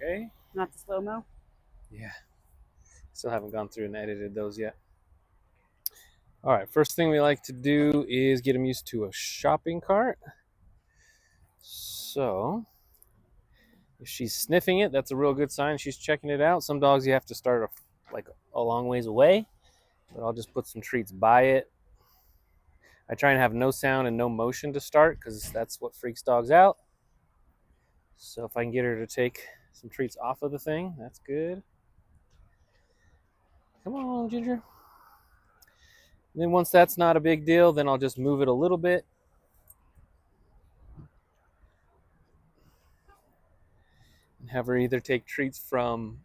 Okay. Not the slow-mo? Yeah. Still haven't gone through and edited those yet. All right, first thing we like to do is get them used to a shopping cart. So if she's sniffing it, that's a real good sign she's checking it out. Some dogs you have to start like a long ways away, but I'll just put some treats by it. I try and have no sound and no motion to start because that's what freaks dogs out. So if I can get her to take some treats off of the thing, that's good. Come on, Ginger. And then once that's not a big deal, then I'll just move it a little bit. And have her either take treats from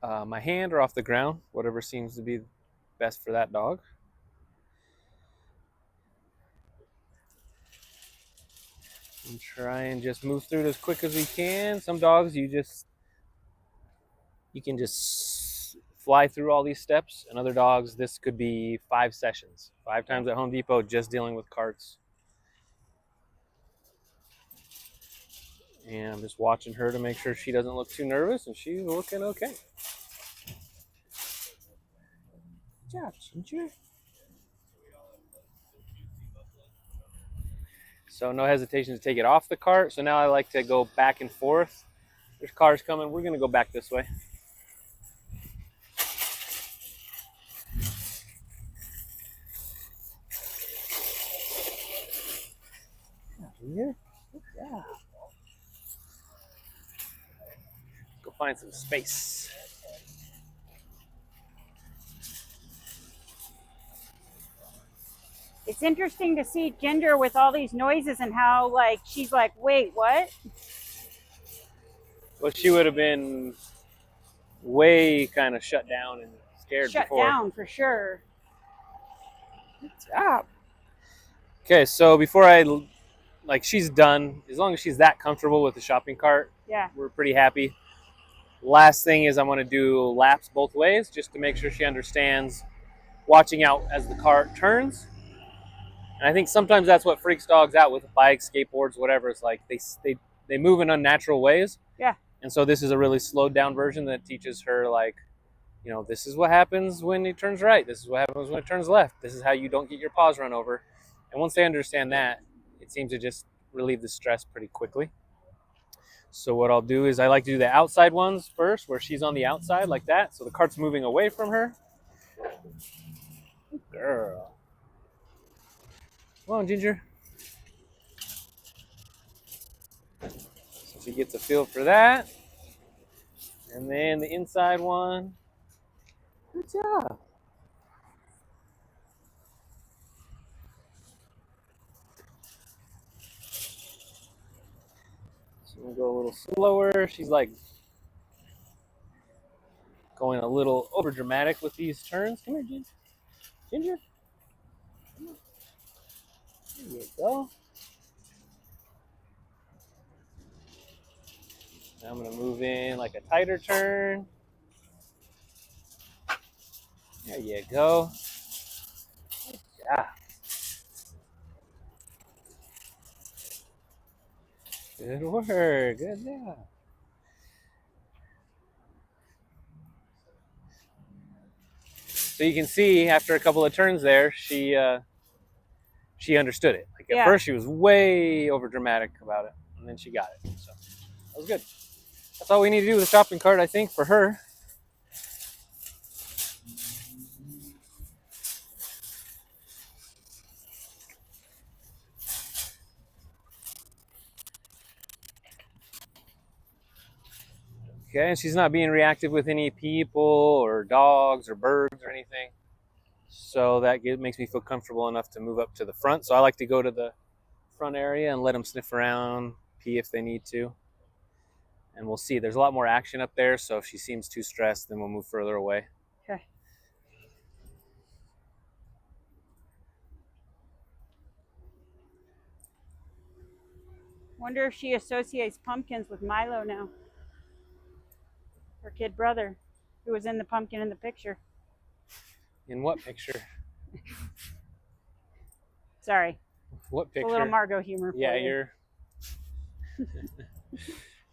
my hand or off the ground, whatever seems to be best for that dog. And try and just move through it as quick as we can. Some dogs you can just fly through all these steps, and other dogs this could be 5 sessions, 5 times at Home Depot just dealing with carts. And I'm just watching her to make sure she doesn't look too nervous, and she's looking okay. Good job, Ginger. So no hesitation to take it off the cart. So now I like to go back and forth. There's cars coming. We're going to go back this way. Here. Good job. Go find some space. It's interesting to see Ginger with all these noises and how, like, she's like, wait, what? Well, she would have been way kind of shut down and scared Shut before. down for sure. Good job. Okay, so before she's done, as long as she's that comfortable with the shopping cart, Yeah. we're pretty happy. Last thing is I want to do laps both ways just to make sure she understands watching out as the cart turns. And I think sometimes that's what freaks dogs out with bikes, skateboards, whatever. It's like they move in unnatural ways. Yeah. And so this is a really slowed down version that teaches her, like, you know, this is what happens when it turns right. This is what happens when it turns left. This is how you don't get your paws run over. And once they understand that, it seems to just relieve the stress pretty quickly. So what I'll do is I like to do the outside ones first, where she's on the outside like that. So the cart's moving away from her. Good girl. Come on, Ginger. So she gets a feel for that. And then the inside one. Good job. So we'll go a little slower. She's like going a little over dramatic with these turns. Come here, Ginger. Ginger. Come on. There you go. Now I'm going to move in like a tighter turn. There you go. Good job. Good work. Good job. So you can see after a couple of turns there, she understood it. Like at first she was way over dramatic about it, and then she got it. So that was good. That's all we need to do with the shopping cart, I think, for her. Okay, and she's not being reactive with any people or dogs or birds or anything. So that makes me feel comfortable enough to move up to the front. So I like to go to the front area and let them sniff around, pee if they need to. And we'll see. There's a lot more action up there, so if she seems too stressed, then we'll move further away. Okay. Wonder if she associates pumpkins with Milo now. Her kid brother, who was in the pumpkin in the picture. In what picture? Sorry. What picture? A little Margot humor. Yeah, you're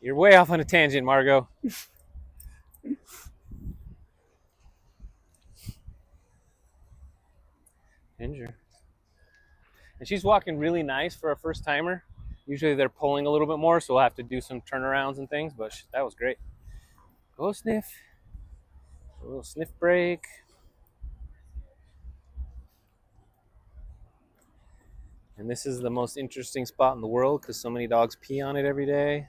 You're way off on a tangent, Margot. Ginger. And she's walking really nice for a first timer. Usually they're pulling a little bit more, so we'll have to do some turnarounds and things, but that was great. Go sniff. A little sniff break. And this is the most interesting spot in the world because so many dogs pee on it every day.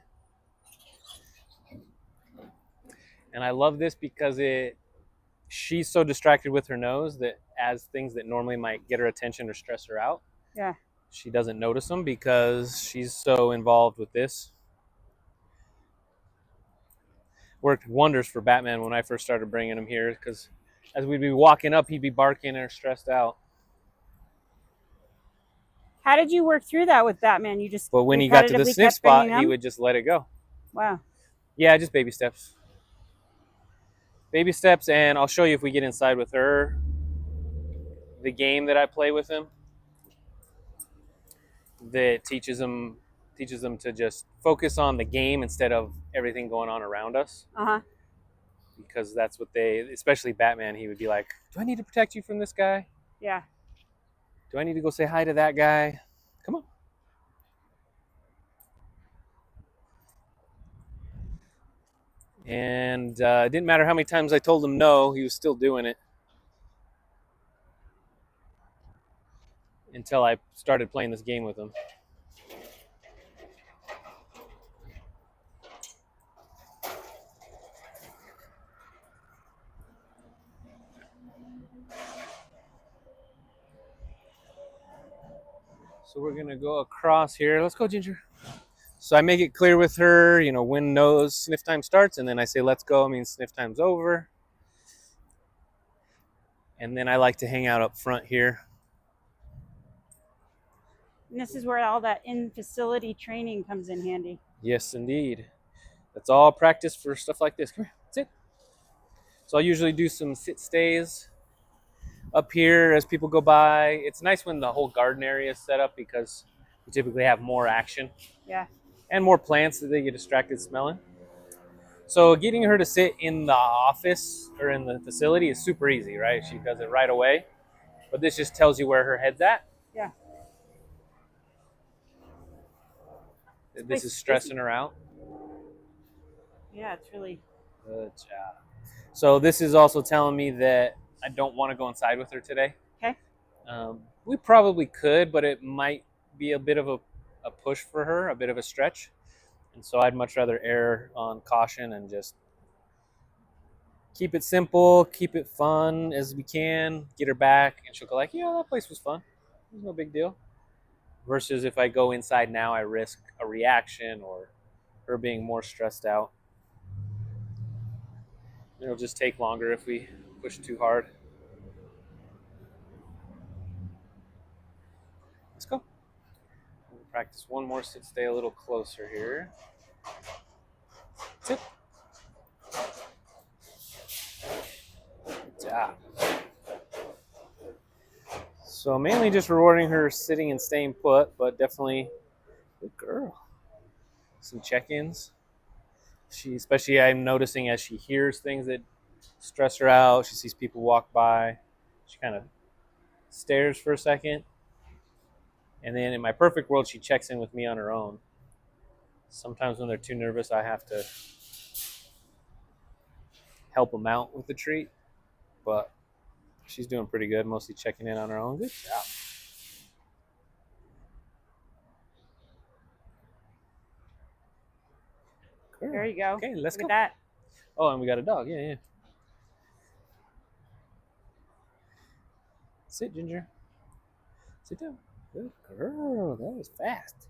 And I love this because she's so distracted with her nose that as things that normally might get her attention or stress her out, Yeah. she doesn't notice them because she's so involved with this. Worked wonders for Batman when I first started bringing him here because as we'd be walking up, he'd be barking or stressed out. How did you work through that with Batman? You just But when he got to the repetitively sniff kept spot, bringing he them? would just let it go. Wow. Yeah, just baby steps. Baby steps, and I'll show you if we get inside with her the game that I play with him that teaches them to just focus on the game instead of everything going on around us. Uh-huh. Because that's what especially Batman, he would be like, do I need to protect you from this guy? Yeah. Do I need to go say hi to that guy? Come on. And it didn't matter how many times I told him no, he was still doing it. Until I started playing this game with him. So we're gonna go across here. Let's go, Ginger. So I make it clear with her, when nose sniff time starts, and then I say, let's go, means sniff time's over. And then I like to hang out up front here. And this is where all that in-facility training comes in handy. Yes, indeed. That's all practice for stuff like this. Come here, sit. So I'll usually do some sit stays up here as people go by. It's nice when the whole garden area is set up because you typically have more action. Yeah. And more plants that they get distracted smelling. So getting her to sit in the office or in the facility is super easy, right? She does it right away. But this just tells you where her head's at. Yeah. This is stressing her out. Yeah, it's really Good job. So this is also telling me that I don't want to go inside with her today. okay. We probably could, but it might be a bit of a push for her, a bit of a stretch. And so I'd much rather err on caution and just keep it simple, keep it fun as we can, get her back, and she'll go like, yeah, that place was fun. It was no big deal. Versus if I go inside now, I risk a reaction or her being more stressed out. It'll just take longer if we push too hard. Let's go. We'll practice one more sit, stay a little closer here. Sit. Good job. So mainly just rewarding her sitting and staying put, but definitely good girl. Some check-ins. Especially I'm noticing as she hears things that stress her out, she sees people walk by, she kind of stares for a second. And then in my perfect world, she checks in with me on her own. Sometimes when they're too nervous, I have to help them out with the treat. But she's doing pretty good, mostly checking in on her own. Good job. Girl. There you go. Okay, let's Look go. at that. Oh, and we got a dog. Yeah. Sit, Ginger. Sit down. Good girl. That was fast.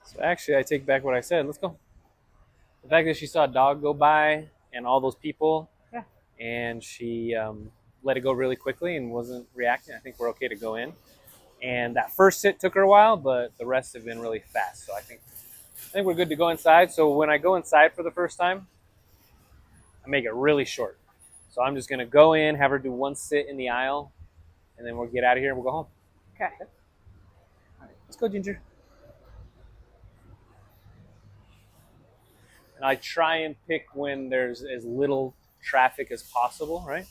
So actually, I take back what I said. Let's go. The fact that she saw a dog go by and all those people, Yeah. and she let it go really quickly and wasn't reacting, I think we're okay to go in. And that first sit took her a while, but the rest have been really fast. So I think we're good to go inside. So when I go inside for the first time, I make it really short. So I'm just gonna go in, have her do one sit in the aisle, and then we'll get out of here and we'll go home. Okay. All right, let's go, Ginger. And I try and pick when there's as little traffic as possible, right?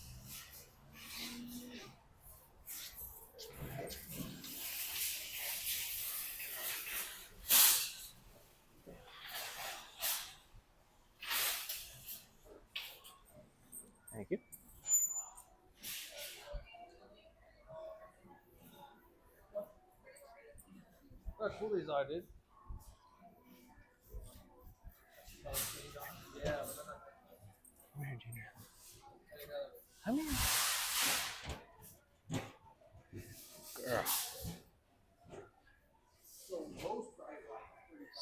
Thank you. Look who these are, dude. Come here, Ginger. Come here. Girl.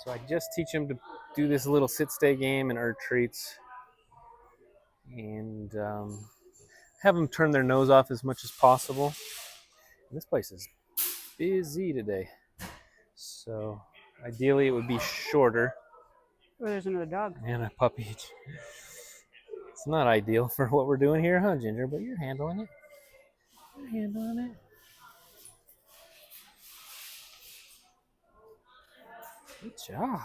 So I just teach him to do this little sit-stay game and earth treats. And have them turn their nose off as much as possible. And this place is busy today. So ideally it would be shorter. Oh, there's another dog. And a puppy. It's not ideal for what we're doing here, huh, Ginger? But you're handling it. You're handling it. Good job.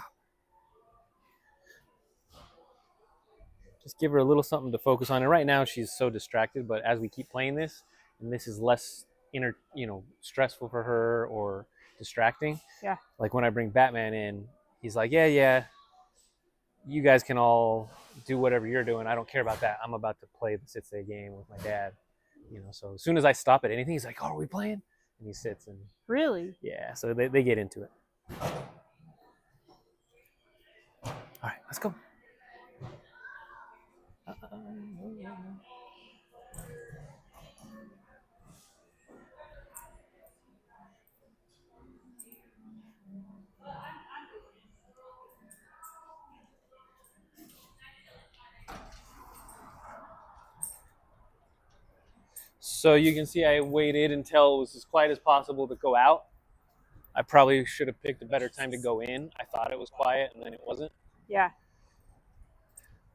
Just give her a little something to focus on. And right now she's so distracted, but as we keep playing this, and this is less stressful for her or distracting. Yeah. Like when I bring Batman in, he's like, yeah, you guys can all do whatever you're doing. I don't care about that. I'm about to play the sit-stay game with my dad. So as soon as I stop at anything, he's like, oh, are we playing? And he sits and Really? yeah, so they get into it. All right, let's go. So you can see I waited until it was as quiet as possible to go out. I probably should have picked a better time to go in. I thought it was quiet and then it wasn't. Yeah.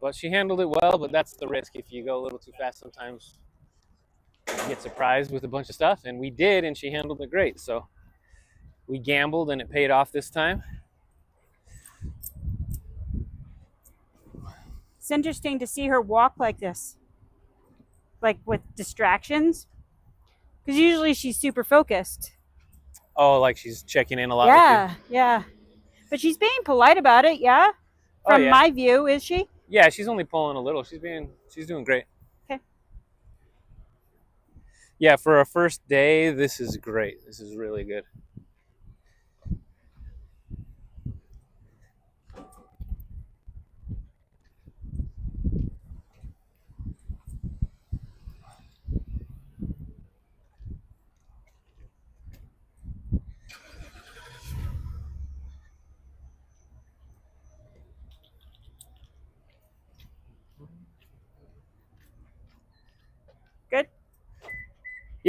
But she handled it well, but that's the risk. If you go a little too fast sometimes you get surprised with a bunch of stuff. And we did, and she handled it great. So we gambled and it paid off this time. It's interesting to see her walk like this. Like with distractions. Because usually she's super focused. Oh, like she's checking in a lot with you? Yeah. But she's being polite about it, yeah? From yeah. my view, is she? Yeah, she's only pulling a little. She's doing great. Okay. Yeah, for a first day, this is great. This is really good.